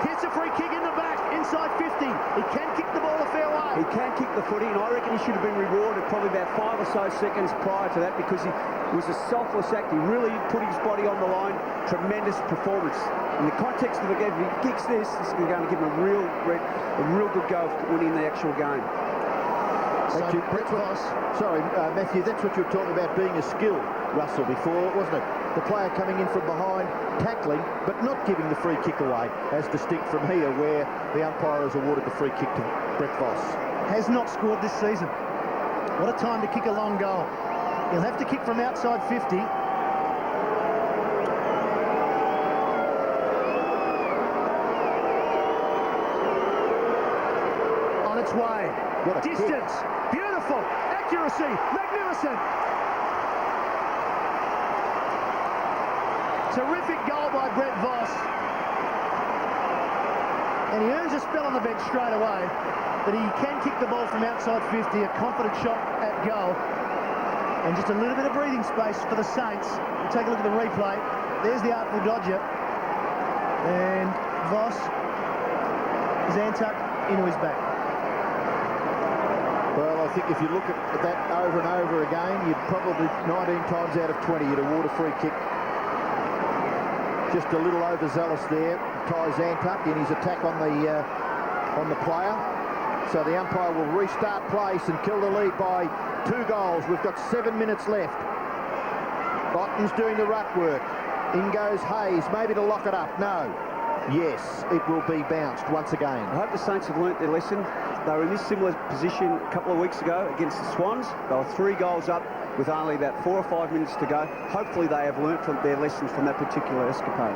hits a free kick in the back, inside 50. He can kick the ball a fair way. He can kick the footy, and I reckon he should have been rewarded probably about 5 or so seconds prior to that, because it was a selfless act. He really put his body on the line. Tremendous performance. In the context of the game, if he kicks this is going to give him a real good go of winning the actual game. Matthew, that's what you were talking about being a skill, Russell, before, wasn't it? The player coming in from behind, tackling, but not giving the free kick away, as distinct from here, where the umpire has awarded the free kick to Brett Voss. Has not scored this season. What a time to kick a long goal. He'll have to kick from outside 50. On its way. What a distance. kick. Beautiful. Accuracy. Magnificent. Terrific goal by Brett Voss. And he earns a spell on the bench straight away. But he can kick the ball from outside 50. A confident shot at goal. And just a little bit of breathing space for the Saints. We'll take a look at the replay. There's the artful dodger. And Voss is hand tucked into his back. think if you look at that over and over again, you'd probably 19 times out of 20 you'd award a free kick. Just a little overzealous there. Ty Zantuck in his attack on the player. So the umpire will restart play. St Kilda lead by 2 goals. We've got 7 minutes left. Otten's doing the ruck work. In goes Hayes, maybe to lock it up. No. Yes, it will be bounced once again. I hope the Saints have learnt their lesson. They were in this similar position a couple of weeks ago against the Swans. They were 3 goals up with only about 4 or 5 minutes to go. Hopefully they have learnt from their lessons from that particular escapade.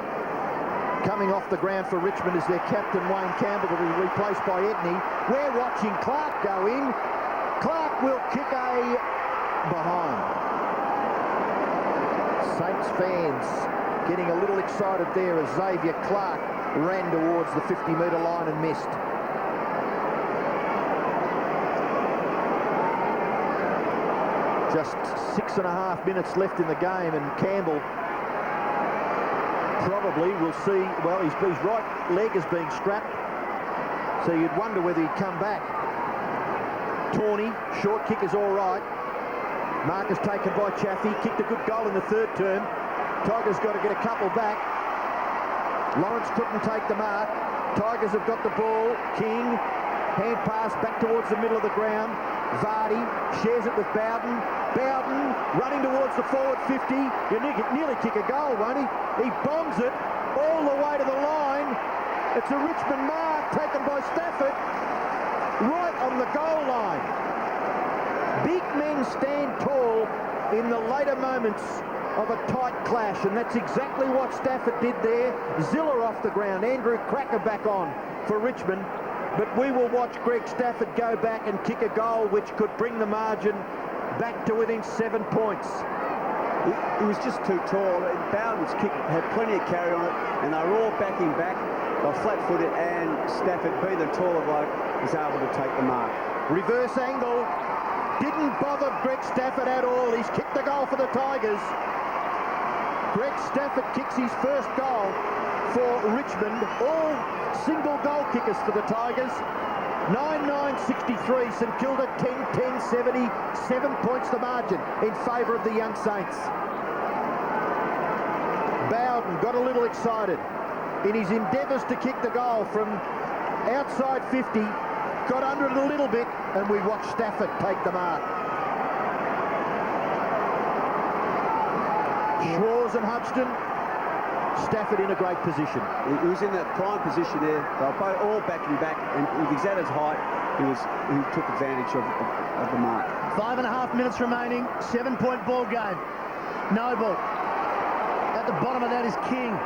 Coming off the ground for Richmond is their captain, Wayne Campbell, to be replaced by Edney. We're watching Clark go in. Clark will kick a behind. Saints fans getting a little excited there as Xavier Clark ran towards the 50-metre line and missed. Just 6.5 minutes left in the game, and Campbell probably will see, well, his right leg is being strapped, so you'd wonder whether he'd come back. Tawney, short kick is all right. Mark is taken by Chaffee, kicked a good goal in the 3rd term. Tigers got to get a couple back. Lawrence couldn't take the mark. Tigers have got the ball. King, hand pass back towards the middle of the ground. Vardy shares it with Bowden. Bowden running towards the forward 50. He'll nearly kick a goal, won't he? He bombs it all the way to the line. It's a Richmond mark taken by Stafford right on the goal line. Big men stand tall in the later moments of a tight clash, and that's exactly what Stafford did there. Ziller off the ground, Andrew Cracker back on for Richmond, but we will watch Greg Stafford go back and kick a goal which could bring the margin back to within 7 points. He was just too tall. Bowden's kick had plenty of carry on it, and they were all backing back. They were flat-footed, and Stafford, being the taller bloke, was able to take the mark. Reverse angle. Didn't bother Greg Stafford at all. He's kicked the goal for the Tigers. Greg Stafford kicks his first goal for Richmond. All single goal kickers for the Tigers. 9-9-63, St Kilda 10-10-70, 7 points the margin in favour of the young Saints. Bowden got a little excited in his endeavours to kick the goal from outside 50, got under it a little bit, and we watched Stafford take the mark. Schwarz and Hudson, Stafford in a great position. He was in that prime position there. They were both all backing back, and if he's at his height, he took advantage of the mark. 5.5 minutes remaining, 7-point ball game. Noble. At the bottom of that is King.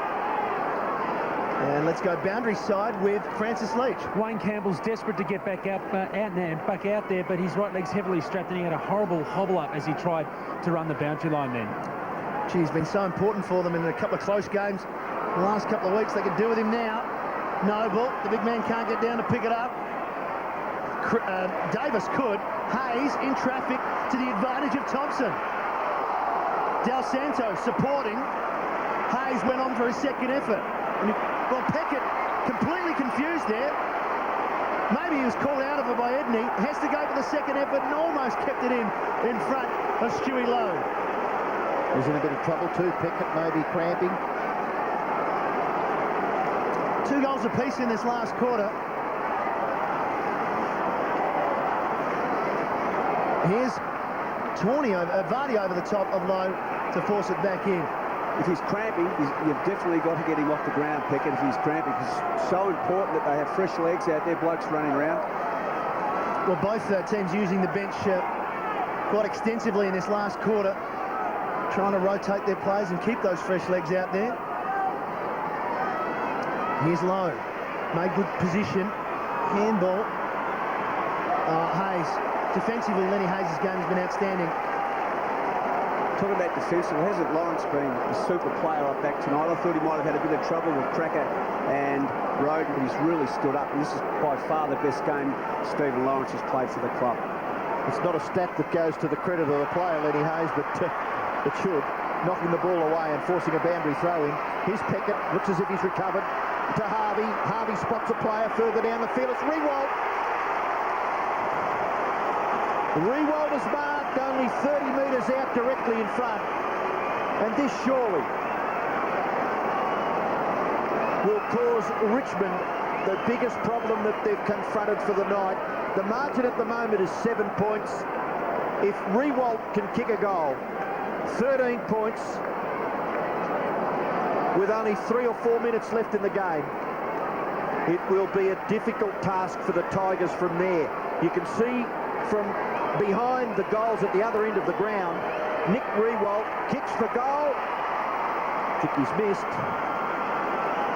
And let's go boundary side with Francis Leach. Wayne Campbell's desperate to get back out there, but his right leg's heavily strapped, and he had a horrible hobble up as he tried to run the boundary line then. Gee, he's been so important for them in a couple of close games. The last couple of weeks, they could do with him now. Noble, the big man can't get down to pick it up. Davis could. Hayes in traffic to the advantage of Thompson. Del Santo supporting. Hayes went on for his second effort. Well, Peckett completely confused there. Maybe he was called out of it by Edney. Has to go for the second effort and almost kept it in front of Stewie Lowe. He's in a bit of trouble too. Peckett maybe cramping. 2 goals apiece in this last quarter. Here's Vardy over the top of Lowe to force it back in. If he's cramping, you've definitely got to get him off the ground, Peckett, if he's cramping, because it's so important that they have fresh legs out there, blokes running around. Well, both teams using the bench quite extensively in this last quarter, trying to rotate their players and keep those fresh legs out there. Here's Lowe. Made good position. Handball. Hayes. Defensively, Lenny Hayes' game has been outstanding. Talking about defensively, hasn't Lawrence been a super player up back tonight? I thought he might have had a bit of trouble with Cracker and Roden, but he's really stood up, and this is by far the best game Stephen Lawrence has played for the club. It's not a stat that goes to the credit of the player, Lenny Hayes, but it should. Knocking the ball away and forcing a boundary throw in. Here's Peckett, looks as if he's recovered. To Harvey. Harvey spots a player further down the field. It's Rewalt. Rewald is marked only 30 metres out directly in front. And this surely will cause Richmond the biggest problem that they've confronted for the night. The margin at the moment is 7 points. If Rewald can kick a goal, 13 points with only 3 or 4 minutes left in the game. It will be a difficult task for the Tigers from there. You can see from behind the goals at the other end of the ground, Nick Rewald kicks for goal. I think he's missed.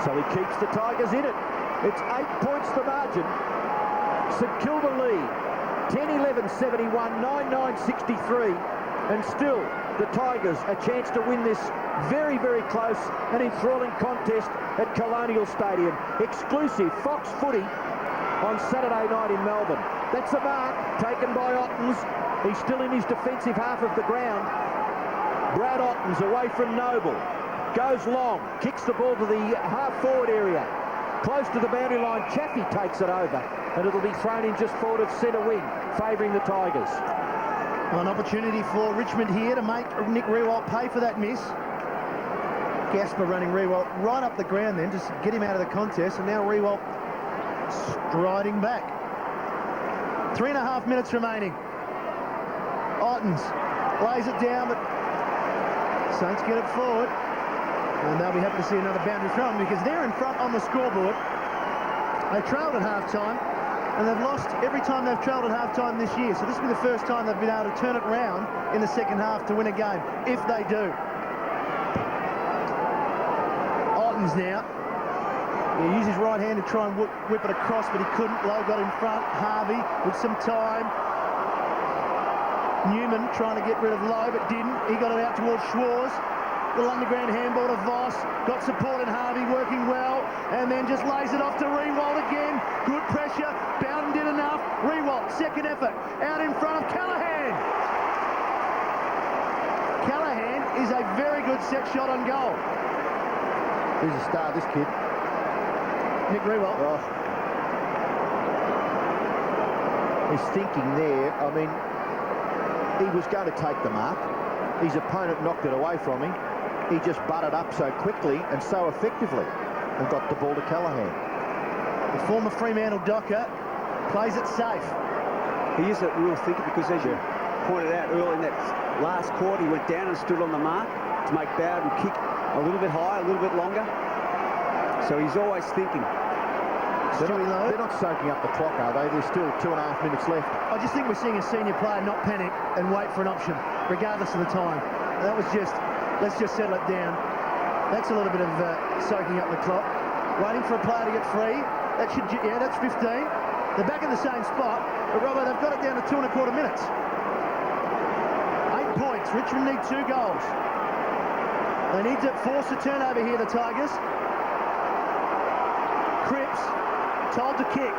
So he keeps the Tigers in it. It's 8 points the margin. St Kilda lead, 10-11-71, 9-9-63. And still, the Tigers a chance to win this very, very close and enthralling contest at Colonial Stadium. Exclusive Fox Footy on Saturday night in Melbourne. That's a mark taken by Ottens. He's still in his defensive half of the ground. Brad Ottens away from Noble. Goes long, kicks the ball to the half-forward area. Close to the boundary line, Chaffey takes it over, and it'll be thrown in just forward of centre wing, favouring the Tigers. Well, an opportunity for Richmond here to make Nick Rewald pay for that miss. Gasper running Rewald right up the ground then, just get him out of the contest, and now Rewald striding back. 3.5 minutes remaining. Ottens lays it down, but Saints get it forward. And they'll be happy to see another boundary thrown because they're in front on the scoreboard. They trailed at half-time, and they've lost every time they've trailed at half-time this year. So this will be the first time they've been able to turn it round in the second half to win a game, if they do. Ottens now. He used his right hand to try and whip it across, but he couldn't. Lowe got in front. Harvey with some time. Newman trying to get rid of Lowe, but didn't. He got it out towards Schwarz. Little underground handball to Voss. Got support in Harvey, working well, and then just lays it off to Rewald again. Good pressure. Bowden did enough. Rewald, second effort. Out in front of Callaghan. Callaghan is a very good set shot on goal. He's a star, this kid. Nick Rewald. Oh. He's thinking there. I mean, he was going to take the mark. His opponent knocked it away from him. He just butted up so quickly and so effectively and got the ball to Callaghan. The former Fremantle Docker plays it safe. He is a real thinker because, as you pointed out early in that last quarter, he went down and stood on the mark to make Bowden kick a little bit higher, a little bit longer. So he's always thinking. They're not soaking up the clock, are they? There's still 2.5 minutes left. I just think we're seeing a senior player not panic and wait for an option, regardless of the time. And that was just, let's just settle it down. That's a little bit of soaking up the clock. Waiting for a player to get free. That should, yeah, that's 15. They're back in the same spot, but Robbo, they've got it down to 2.25 minutes. 8 points. Richmond need 2 goals. They need to force a turnover here, the Tigers. Cripps told to kick.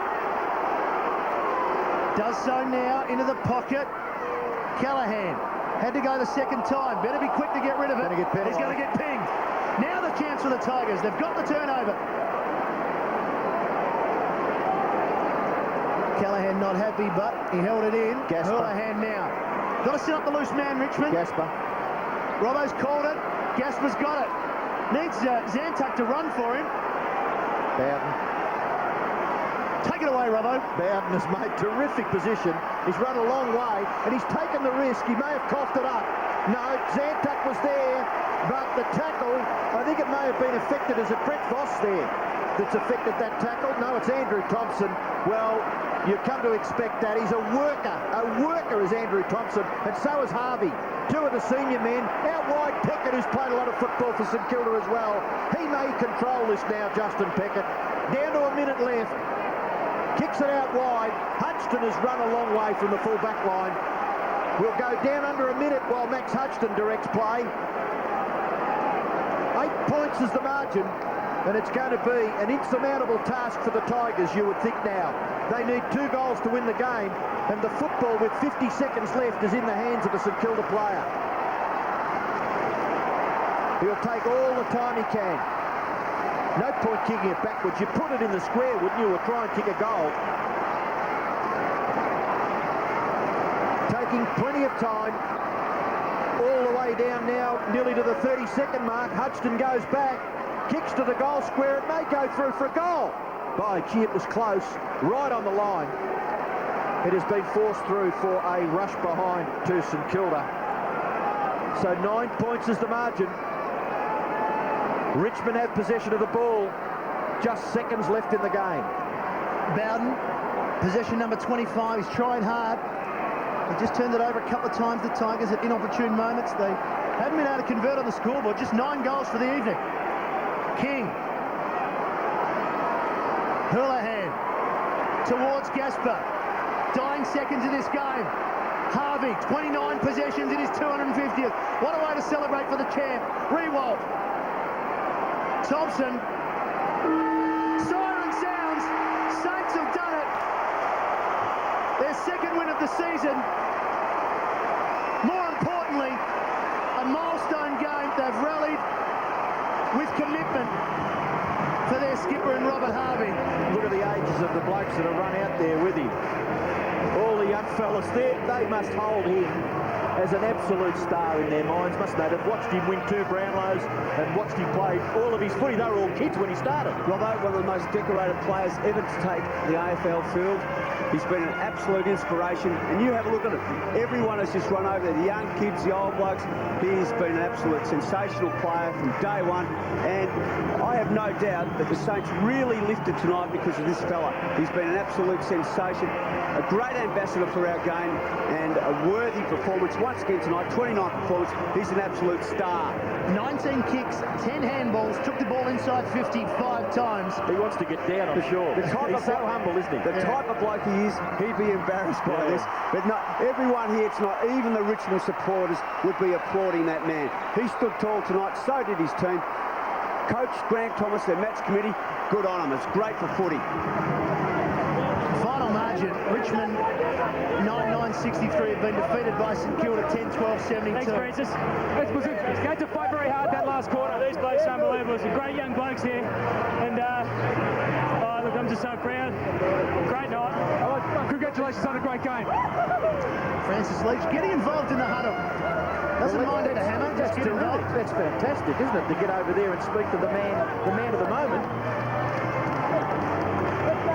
Does so now into the pocket. Callaghan had to go the second time. Better be quick to get rid of it. He's going to get pinged. Now the chance for the Tigers. They've got the turnover. Callaghan not happy, but he held it in. Gasper. Houlihan now. Got to set up the loose man, Richmond. Gasper. Robbo's called it. Gasper's got it. Needs Zantuck to run for him. Bowden. Take it away, Robbo. Bowden has made terrific position. He's run a long way, and he's taken the risk. He may have coughed it up. No, Zantuck was there, but the tackle, I think it may have been affected. Is it Brett Voss there that's affected that tackle? No, it's Andrew Thompson. Well, you come to expect that. He's a worker. A worker is Andrew Thompson, and so is Harvey. 2 of the senior men. Out wide, Peckett, who's played a lot of football for St Kilda as well. He may control this now, Justin Peckett. Down to a minute left. Kicks it out wide. Hudson has run a long way from the full back line. We'll go down under a minute while Max Hudson directs play. 8 points is the margin, and it's going to be an insurmountable task for the Tigers, you would think now. They need 2 goals to win the game, and the football with 50 seconds left is in the hands of a St Kilda player. He'll take all the time he can. No point kicking it backwards. You put it in the square, wouldn't you, or try and kick a goal. taking plenty of time. All the way down now, nearly to the 30-second mark. Hudson goes back, kicks to the goal square. It may go through for a goal. By gee, it was close, right on the line. It has been forced through for a rush behind to St Kilda. So 9 points is the margin. Richmond have possession of the ball. Just seconds left in the game. Bowden, possession number 25, he's trying hard. They just turned it over a couple of times, the Tigers, at inopportune moments. They haven't been able to convert on the scoreboard. Just 9 goals for the evening. King. Houlihan towards Gasper. Dying seconds of this game. Harvey, 29 possessions in his 250th. What a way to celebrate for the champ. Rewalt. Thompson. Siren sounds. Saints have done it. Their second win of the season. More importantly, a milestone game. They've rallied with commitment for their skipper and Robert Harvey. Look at the ages of the blokes that have run out there with him. All the young fellas there, they must hold him as an absolute star in their minds, mustn't they? They've watched him win 2 Brownlows and watched him play all of his footy. They were all kids when he started. Robbo, one of the most decorated players ever to take the AFL field. He's been an absolute inspiration, and you have a look at it. Everyone has just run over there, the young kids, the old blokes. He's been an absolute sensational player from day one, and I have no doubt that the Saints really lifted tonight because of this fella. He's been an absolute sensation, a great ambassador for our game, and a worthy performance once again tonight. 29 performance. He's an absolute star. 19 kicks, 10 handballs, took the ball inside 55 times. He wants to get down, I'm sure. He's so humble, isn't he? The type of bloke he is, he'd be embarrassed by this. But no, everyone here tonight, even the Richmond supporters, would be applauding that man. He stood tall tonight, so did his team. Coach Grant Thomas, their match committee, good on him. It's great for footy. Final margin, Richmond 9-9-63 have been defeated by St Kilda 10-12-72. Thanks, Francis. It was going to fight very hard that last quarter. These blokes are unbelievable. Some great young blokes here. And, look, I'm just so proud. Great night. Congratulations on a great game. Francis Leach getting involved in the huddle. Doesn't mind it, Hammer. Just get involved. That's fantastic, isn't it, to get over there and speak to the man of the moment.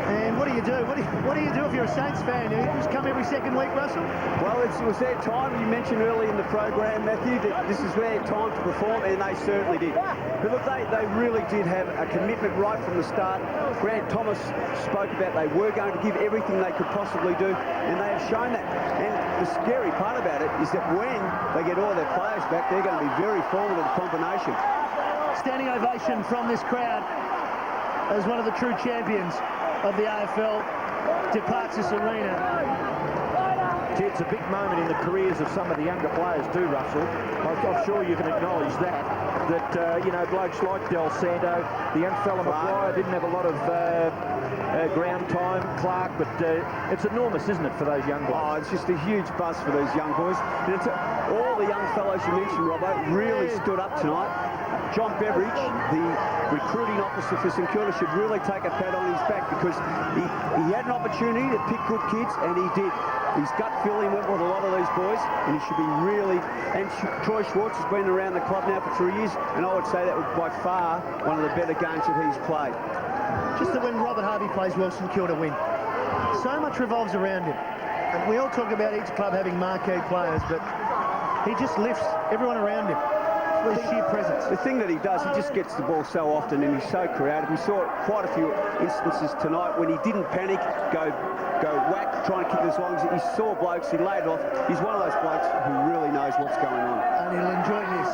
And what do you do? What do you do if you're a Saints fan? You just come every second week, Russell? Well, it was their time. You mentioned early in the program, Matthew, that this is their time to perform, and they certainly did. But look, they really did have a commitment right from the start. Grant Thomas spoke about they were going to give everything they could possibly do, and they have shown that. And the scary part about it is that when they get all their players back, they're going to be very formidable combination. Standing ovation from this crowd as one of the true champions of the AFL departs this arena. It's a big moment in the careers of some of the younger players too, Russell. I'm sure you can acknowledge that you know, blokes like Del Santo, the young fella Maguire didn't have a lot of ground time, Clark, but it's enormous, isn't it, for those young boys? Oh, it's just a huge buzz for these young boys. All the young fellows you mentioned, Robbo, really stood up tonight. John Beveridge, the recruiting officer for St Kilda, should really take a pat on his back because he had an opportunity to pick good kids, and he did. His gut feeling went with a lot of these boys, and he should be really... And Troy Schwartz has been around the club now for 3 years, and I would say that was by far one of the better games that he's played. Just that when Robert Harvey plays well, St Kilda win. So much revolves around him. And we all talk about each club having marquee players, but he just lifts everyone around him. His sheer presence. The thing that he does, he just gets the ball so often, and he's so creative. We saw quite a few instances tonight when he didn't panic, go whack, try and kick it as long as he saw blokes, he laid it off. He's one of those blokes who really knows what's going on. And he'll enjoy this.